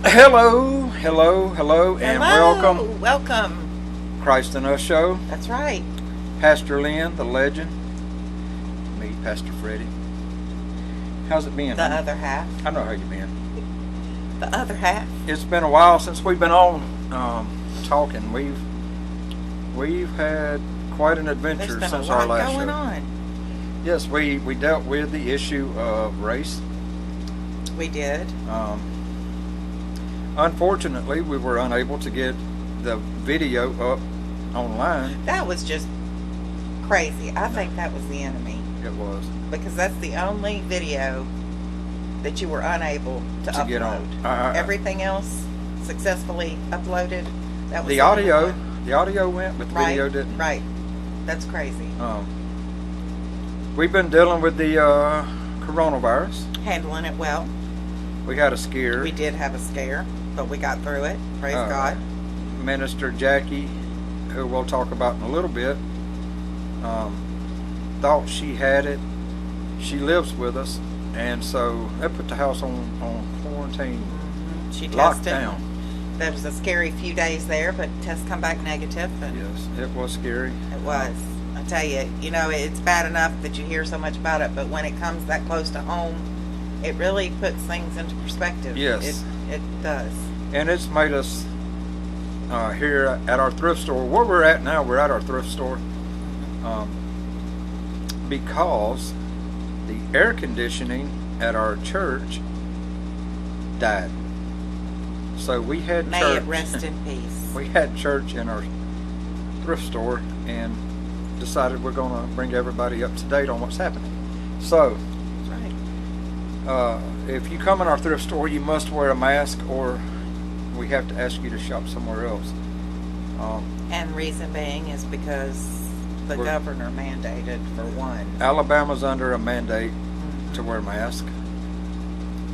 Hello, hello, hello, and Hello, welcome. welcome. Christ in Us show. That's right. Pastor Lynn, the legend. Me, Pastor Freddie. How's it been? The other half. I know how you been. The other half. It's been a while since we've been on talking. We've had quite an adventure There's been since a our lot last going show. on. Yes, we dealt with the issue of race. We did. Unfortunately, we were unable to get the video up online. That was just crazy. I think that was the enemy It was. because that's the only video that you were unable to upload. Get on. Everything else successfully uploaded. That was The audio went, but the right, video didn't. Right. That's crazy. We've been dealing with the coronavirus. Handling it well. We had a scare. We did have a scare, but we got through it. Praise God. Minister Jackie, who we'll talk about in a little bit, thought she had it. She lives with us, and so that put the house on quarantine. Mm-hmm. She Locked tested. down. There was a scary few days there, but tests come back negative. And Yes, it was scary. it was. I tell you, it's bad enough that you hear so much about it, but when it comes that close to home, it really puts things into perspective. Yes. It does. And it's made us here at our thrift store. Where we're at now, we're at our thrift store because the air conditioning at our church died. So we had May church. it rest in peace. We had church in our thrift store and decided we're going to bring everybody up to date on what's happening. So That's right. if you come in our thrift store, you must wear a mask, or we have to ask you to shop somewhere else. And reason being is because the governor mandated, for one. Alabama's under a mandate to wear a mask.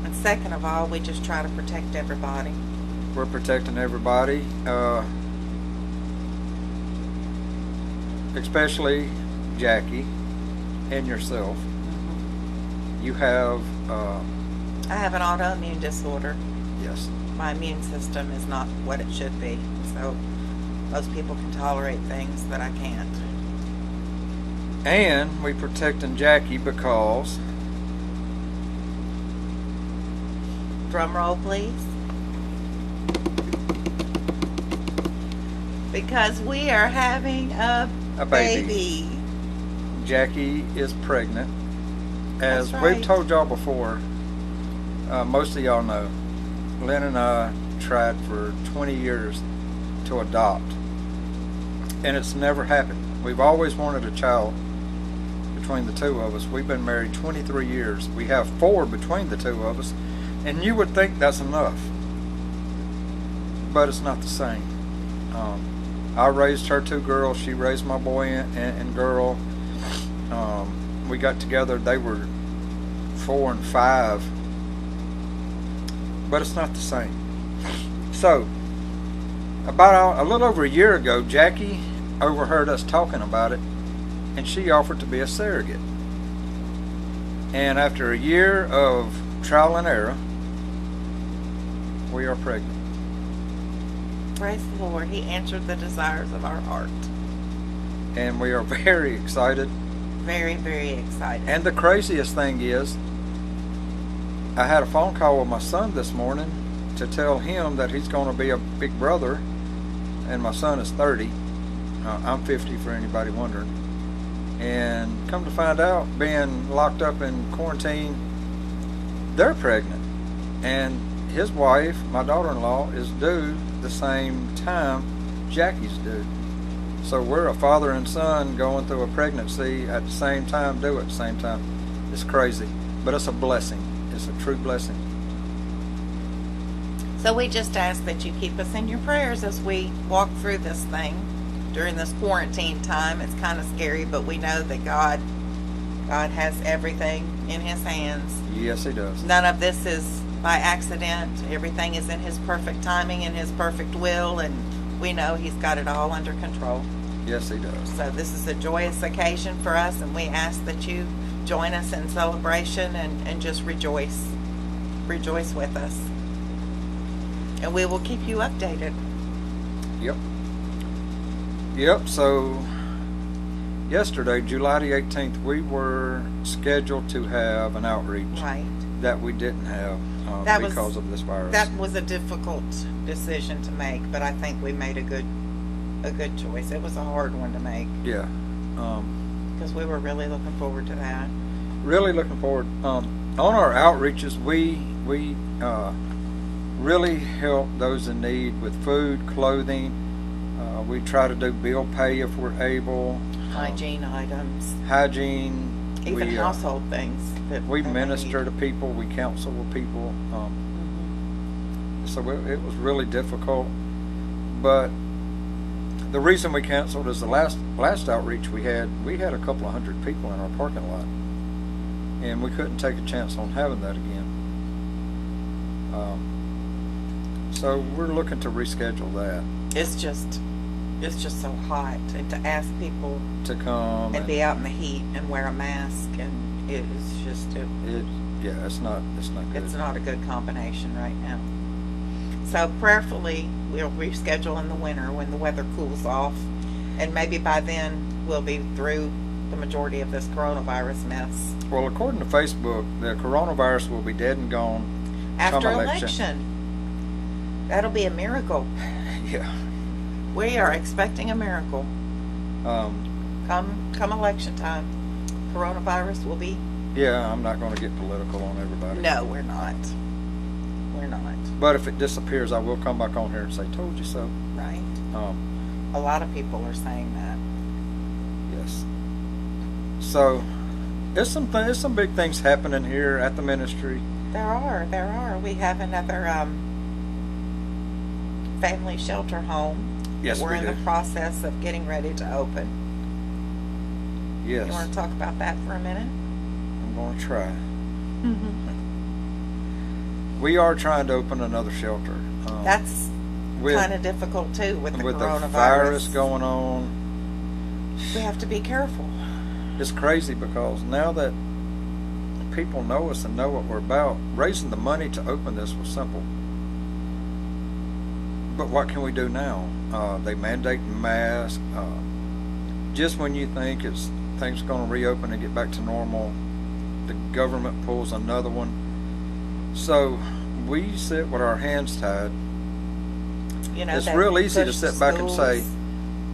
And second of all, we just try to protect everybody. We're protecting everybody, especially Jackie and yourself. You have I have an autoimmune disorder. yes. My immune system is not what it should be. So most people can tolerate things that I can't. And we protecting Jackie because Drum roll, please. Because we are having a baby. Jackie is pregnant. As That's we've right. told y'all before, most of y'all know, Lynn and I tried for 20 years to adopt, and it's never happened. We've always wanted a child between the two of us. We've been married 23 years. We have 4 between the two of us, and you would think that's enough, but it's not the same. I raised her 2 girls. She raised my boy and girl. We got together. They were 4 and 5, but it's not the same. So, about a little over a year ago, Jackie overheard us talking about it, and she offered to be a surrogate. And after a year of trial and error, we are pregnant. Praise the Lord. He answered the desires of our heart. And we are very excited. Very, very excited. And the craziest thing is, I had a phone call with my son this morning to tell him that he's going to be a big brother, and my son is 30. I'm 50 for anybody wondering. And come to find out, being locked up in quarantine, they're pregnant. And his wife, my daughter-in-law, is due the same time Jackie's due. So we're a father and son going through a pregnancy at the same time, due at the same time. It's crazy, but it's a blessing. It's a true blessing. So we just ask that you keep us in your prayers as we walk through this thing during this quarantine time. It's kind of scary, but we know that God has everything in His hands. Yes, He does. None of this is by accident. Everything is in His perfect timing and His perfect will, and we know He's got it all under control. Yes, He does. So this is a joyous occasion for us, and we ask that you join us in celebration and just rejoice. Rejoice with us. And we will keep you updated. Yep. So yesterday, July the 18th, we were scheduled to have an outreach Right. that we didn't have That because of this virus. That was a difficult decision to make, but I think we made a good choice. It was a hard one to make Yeah. because we were really looking forward to that. Really looking forward. On our outreaches, we really help those in need with food, clothing. We try to do bill pay if we're able. Hygiene items, Hygiene. even household things. We that minister need. to people. We counsel with people. So it was really difficult. But the reason we canceled is the last outreach we had a couple of hundred people in our parking lot, and we couldn't take a chance on having that again. So we're looking to reschedule that. It's just so hot, and to ask people To come and be out in the heat and wear a mask, and it's just it's not good. it's not a good combination right now. So prayerfully, we'll reschedule in the winter when the weather cools off, and maybe by then we'll be through the majority of this coronavirus mess. Well, according to Facebook, the coronavirus will be dead and gone After come election, that'll be a miracle. Yeah. We are expecting a miracle. Come election time, coronavirus will be. Yeah, I'm not going to get political on everybody. No, we're not. We're not. But if it disappears, I will come back on here and say, "Told you so." Right. A lot of people are saying that. Yes. So, there's some big things happening here at the ministry. There are. We have another family shelter home. Yes, We're we in do. the process of getting ready to open. Yes. You want to talk about that for a minute? I'm going to try. We are trying to open another shelter. That's with kind of difficult too with the the coronavirus. virus going on. We have to be careful. It's crazy because now that people know us and know what we're about, raising the money to open this was simple. But what can we do now? They mandate masks. Just when you think things are going to reopen and get back to normal, the government pulls another one. So we sit with our hands tied. You know, It's they real easy to push sit back and say, schools.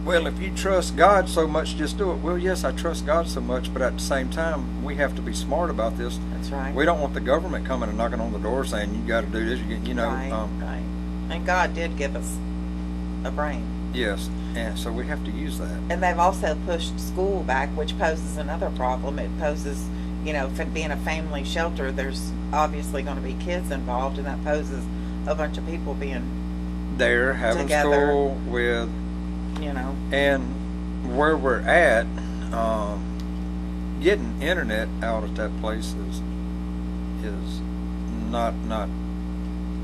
well, if you trust God so much, just do it. Well, yes, I trust God so much, but at the same time, we have to be smart about this. That's right. We don't want the government coming and knocking on the door saying, you got to do this, you know. Right. And God did give us a brain. Yes, and so we have to use that. And they've also pushed school back, which poses another problem. It poses, being a family shelter, there's obviously going to be kids involved, and that poses a bunch of people being, They're having together. school with, and where we're at, getting internet out at that place is not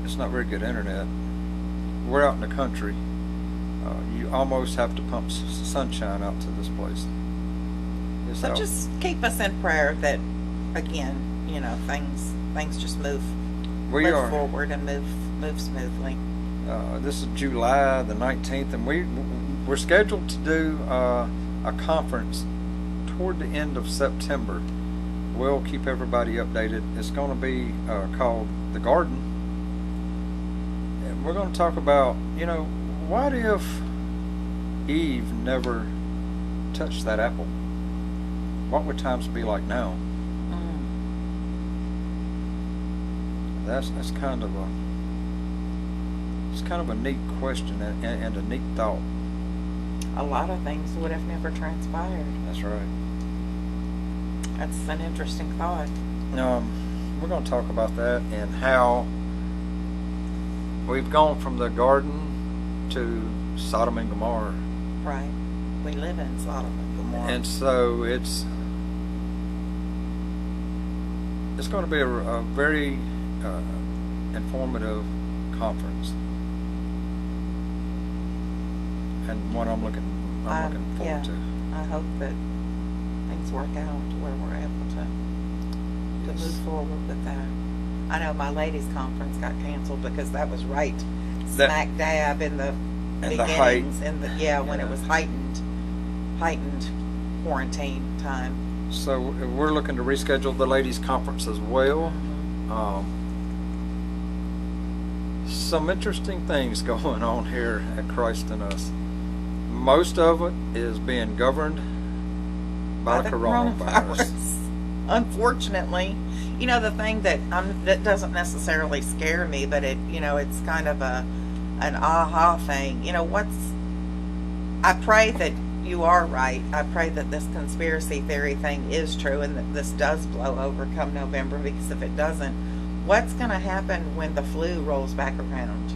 it's not very good internet. We're out in the country. You almost have to pump sunshine out to this place. It's So out. just keep us in prayer that, again, things just move forward and move smoothly. This is July the 19th, and we're scheduled to do a conference toward the end of September. We'll keep everybody updated. It's going to be called The Garden. And we're going to talk about, what if Eve never touched that apple? What would times be like now? That's kind of a neat question and a neat thought. A lot of things would have never transpired. That's right. That's an interesting thought. We're going to talk about that and how we've gone from the garden to Sodom and Gomorrah. Right. We live in Sodom and Gomorrah. And so it's going to be a very informative conference, and one I'm looking forward to. I hope that things work out where we're able to move forward with that. I know my ladies' conference got canceled because that was right smack dab in the and the height. beginnings, when it was heightened quarantine time. So we're looking to reschedule the ladies' conference as well. Some interesting things going on here at Christ in Us. Most of it is being governed by the coronavirus. Unfortunately, the thing that doesn't necessarily scare me, but it's kind of an aha thing. I pray that you are right. I pray that this conspiracy theory thing is true and that this does blow over come November, because if it doesn't, what's going to happen when the flu rolls back around?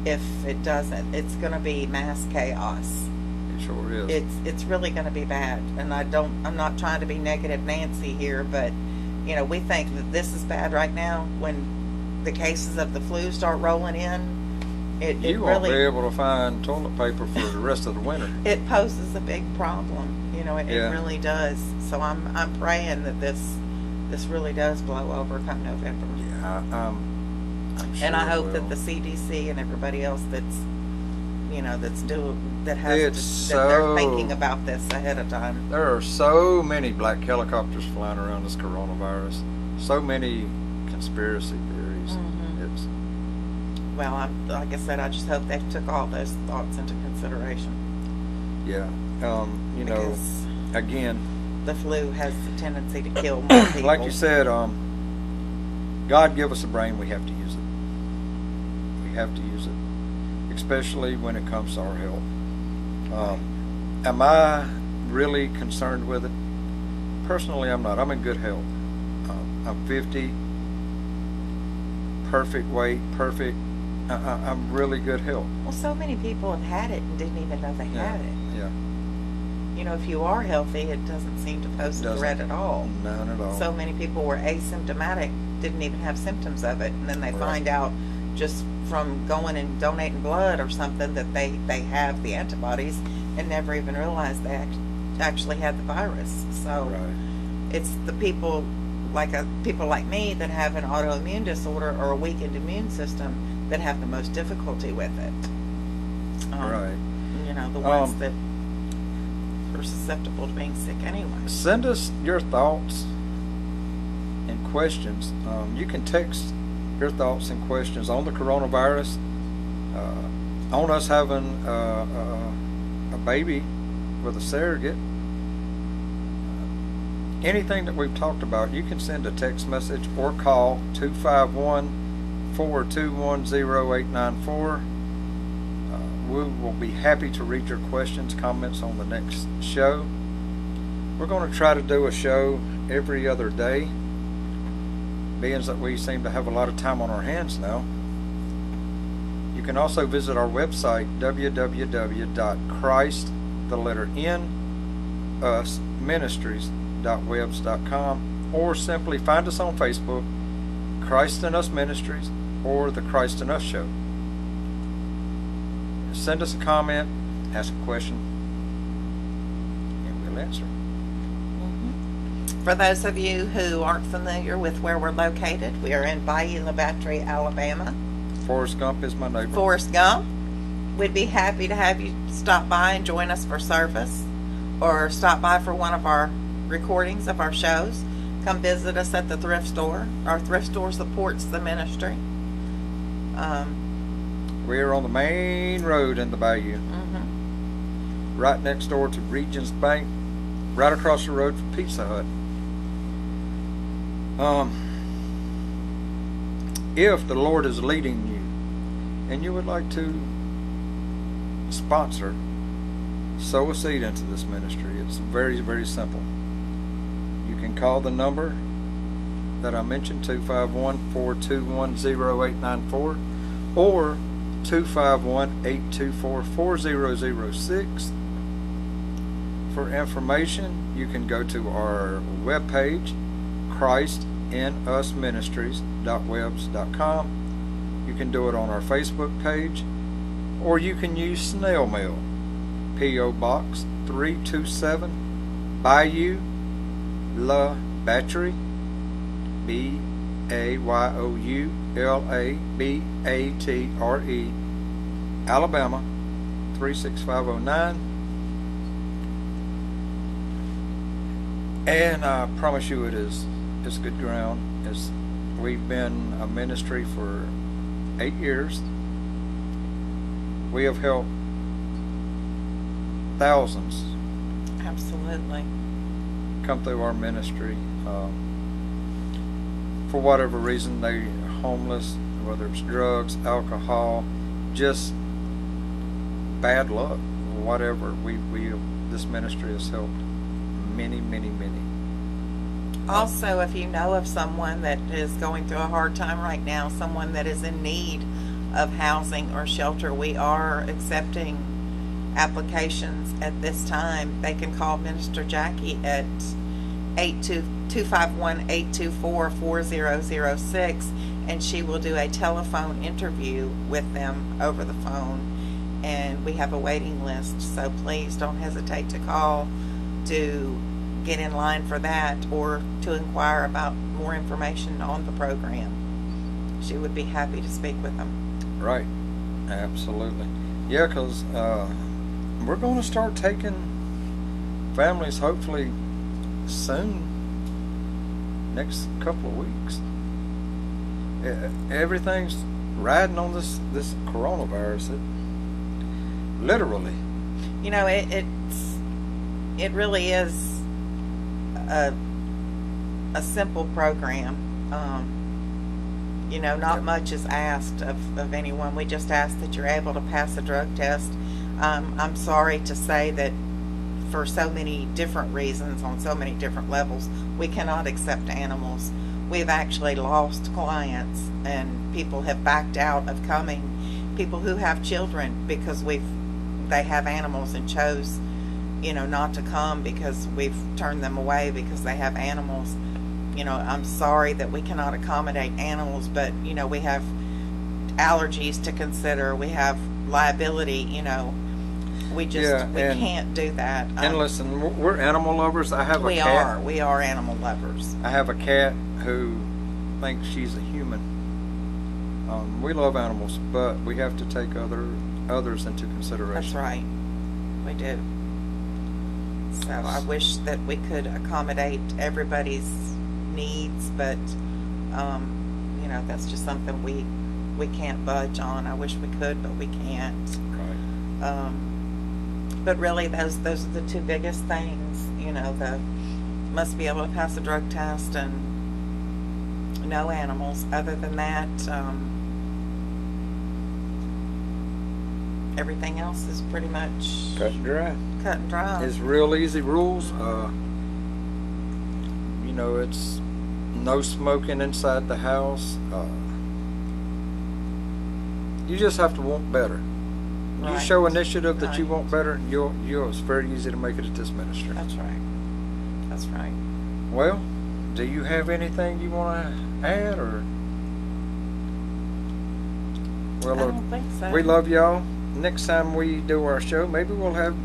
If it doesn't, it's going to be mass chaos. It sure is. It's really going to be bad. And I'm not trying to be negative Nancy here, but we think that this is bad right now. When the cases of the flu start rolling in, you won't be able to find toilet paper for the rest of the winter. It poses a big problem. It really does. So I'm praying that this really does blow over come November. Yeah, I'm sure and I hope it that will. the CDC and everybody else that So- they're thinking about this ahead of time. There are so many black helicopters flying around this coronavirus. So many conspiracy theories. It's Well, like I said, I just hope they took all those thoughts into consideration. yeah. Because Again, the flu has the tendency to kill more people. like you said, God give us a brain. We have to use it. We have to use it, especially when it comes to our health. Am I really concerned with it? Personally, I'm not. I'm in good health. I'm 50, perfect weight, perfect. I'm really good health. Well, so many people have had it and didn't even know they had it. Yeah. If you are healthy, it doesn't seem to pose a threat at all. None at all. So many people were asymptomatic, didn't even have symptoms of it, and then they find out just from going and donating blood or something that they have the antibodies and never even realized they actually had the virus. So it's the people like me that have an autoimmune disorder or a weakened immune system that have the most difficulty with it. The ones that are susceptible to being sick anyway. Send us your thoughts and questions. You can text your thoughts and questions on the coronavirus, on us having a baby with a surrogate. Anything that we've talked about, you can send a text message or call 251-421-0894. We will be happy to read your questions, comments on the next show. We're going to try to do a show every other day, being that we seem to have a lot of time on our hands now. You can also visit our website, www.christ-us-ministries.webs.com, or simply find us on Facebook, Christ in Us Ministries, or The Christ in Us Show. Send us a comment, ask a question, and we'll answer. For those of you who aren't familiar with where we're located, we are in Bayou La Batterie, Alabama. Forrest Gump is my neighbor. Forrest Gump. We'd be happy to have you stop by and join us for service, or stop by for one of our recordings of our shows. Come visit us at the thrift store. Our thrift store supports the ministry. We're on the main road in the Bayou, right next door to Regions Bank, right across the road from Pizza Hut. If the Lord is leading you and you would like to sponsor, sow a seed into this ministry, it's very, very simple. You can call the number that I mentioned, 251-421-0894, or 251-824-4006. For information, you can go to our webpage, christinusministries.webs.com. You can do it on our Facebook page, or you can use snail mail, P.O. Box 327, Bayou La Batterie, BAYOU Ayoulabatre, Alabama 36509. And I promise you it's good ground. We've been a ministry for 8 years. We have helped thousands Absolutely. come through our ministry. For whatever reason, they are homeless, whether it's drugs, alcohol, just bad luck, whatever. This ministry has helped many. Also, if you know of someone that is going through a hard time right now, someone that is in need of housing or shelter, we are accepting applications at this time. They can call Minister Jackie at 251-824-4006, and she will do a telephone interview with them over the phone. And we have a waiting list, so please don't hesitate to call to get in line for that or to inquire about more information on the program. She would be happy to speak with them. Right, absolutely. Yeah, because we're going to start taking families hopefully soon, next couple of weeks. Everything's riding on this coronavirus. Literally. You know, it really is a simple program. You know, not much is asked of anyone. We just ask that you're able to pass a drug test. I'm sorry to say that for so many different reasons, on so many different levels, we cannot accept animals. We've actually lost clients, and people have backed out of coming. People who have children because they have animals and chose, you know, not to come because we've turned them away because they have animals. You know, I'm sorry that we cannot accommodate animals, but, you know, we have allergies to consider. We have liability, you know. We can't do that. And listen, we're animal lovers. I have a cat. We are animal lovers. I have a cat who thinks she's a human. We love animals, but we have to take others into consideration. That's right. We do. So I wish that we could accommodate everybody's needs, but you know, that's just something we can't budge on. I wish we could, but we can't. Right. But really, those are the two biggest things. You know, must be able to pass a drug test and no animals. Other than that, everything else is pretty much cut and dry. Cut and dry. It's real easy rules. You know, it's no smoking inside the house. You just have to want better. Right. You show initiative that you Right. want better, it's very easy to make it at this ministry. That's right. That's right. Well, do you have anything you want to add, or? Well, I don't think so. we love y'all. Next time we do our show, maybe we'll have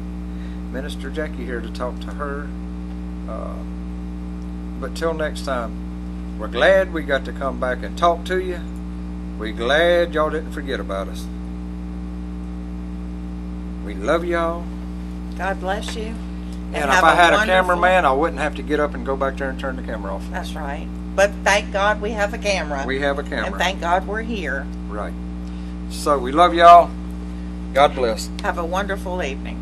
Minister Jackie here to talk to her. But till next time, we're glad we got to come back and talk to you. We're glad y'all didn't forget about us. We love y'all. God bless you. And if have I had a wonderful- cameraman, I wouldn't have to get up and go back there and turn the camera off. That's right. But thank God we have a camera. We have a camera. And thank God we're here. Right. So we love y'all. God bless. Have a wonderful evening.